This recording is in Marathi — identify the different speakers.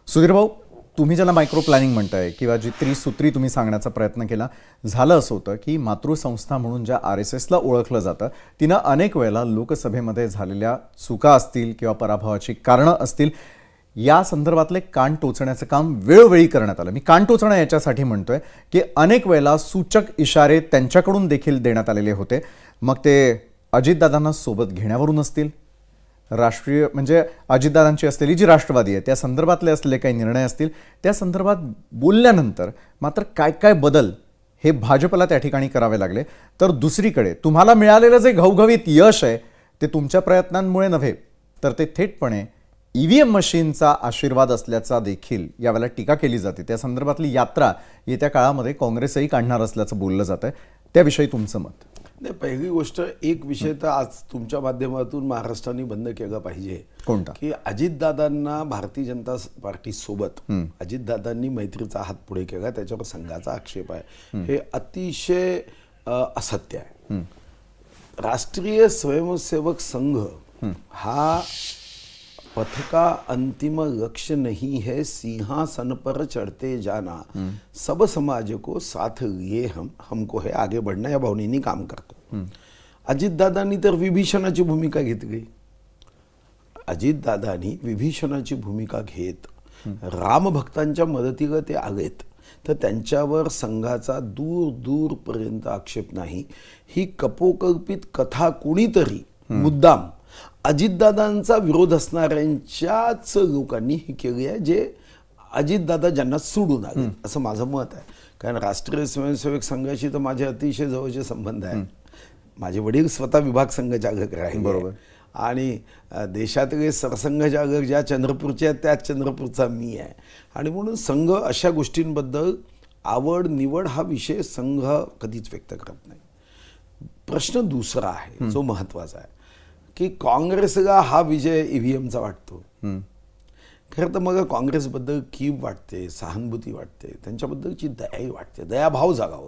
Speaker 1: सुधीर भाऊ, तुम्ही ज्याला मायक्रो प्लॅनिंग म्हणताय किंवा जी त्रिसूत्री तुम्ही सांगण्याचा प्रयत्न केला, झालं असं होतं की मातृसंस्था म्हणून ज्या RSSला ओळखलं जातं तिनं अनेक वेळेला लोकसभेमध्ये झालेल्या चुका असतील किंवा पराभवाची कारणं असतील या संदर्भातले कान टोचण्याचं काम वेळोवेळी करण्यात आलं. मी कान टोचणं याच्यासाठी म्हणतोय की अनेक वेळेला सूचक इशारे त्यांच्याकडून देखील देण्यात आलेले होते. मग ते अजितदादांना सोबत घेण्यावरून असतील, राष्ट्रीय म्हणजे अजितदादांची असलेली जी राष्ट्रवादी आहे त्या संदर्भातले असलेले काही निर्णय असतील, त्या संदर्भात बोलल्यानंतर मात्र काय काय बदल हे भाजपला त्या ठिकाणी करावे लागले. तर दुसरीकडे तुम्हाला मिळालेलं जे घवघवीत यश आहे ते तुमच्या प्रयत्नांमुळे नव्हे, तर ते थेटपणे EVM मशीनचा आशीर्वाद असल्याचा देखील यावेळेला टीका केली जाते. त्या संदर्भातली यात्रा येत्या काळामध्ये काँग्रेसही काढणार असल्याचं बोललं जात आहे. त्याविषयी तुमचं मत?
Speaker 2: नाही, पहिली गोष्ट, एक विषय तर आज तुमच्या माध्यमातून महाराष्ट्राने बंद केला पाहिजे.
Speaker 1: कोणता?
Speaker 2: की अजितदादांना भारतीय जनता पार्टी सोबत अजितदादांनी मैत्रीचा हात पुढे केला, त्याच्यावर संघाचा आक्षेप आहे. हे अतिशय असत्य आहे. राष्ट्रीय स्वयंसेवक संघ हा पथ का अंतिम लक्ष्य नहीं है, सिंहासन पर चढ़ते जाना, सब समाज को साथ लिए हमको है आगे बढ़ना, या भावनेनी काम करतो. अजितदादांनी तर विभीषणाची भूमिका घेतली. अजितदादांनी विभीषणाची भूमिका घेत रामभक्तांच्या मदतीला ते आलेत, तर त्यांच्यावर संघाचा दूर दूरपर्यंत आक्षेप नाही. ही कपोकल्पित कथा कुणीतरी मुद्दाम अजितदादांचा विरोध असणाऱ्यांच्याच लोकांनी ही केली आहे, जे अजितदादा ज्यांना सोडून आले, असं माझं मत आहे. कारण राष्ट्रीय स्वयंसेवक संघाशी तर माझे अतिशय जवळचे संबंध आहेत. माझे वडील स्वतः विभाग संघचालक राहिले.
Speaker 1: बरोबर.
Speaker 2: आणि देशातले सरसंघचालक ज्या चंद्रपूरचे आहेत त्याच चंद्रपूरचा मी आहे. आणि म्हणून संघ अशा गोष्टींबद्दल आवड निवड हा विषय संघ कधीच व्यक्त करत नाही. प्रश्न दुसरा आहे जो महत्त्वाचा आहे की काँग्रेसला हा विजय EVMचा वाटतो. खरं तर मला काँग्रेसबद्दल कीव वाटते, सहानुभूती वाटते, त्यांच्याबद्दलची दयाही वाटते, दयाभाव जागा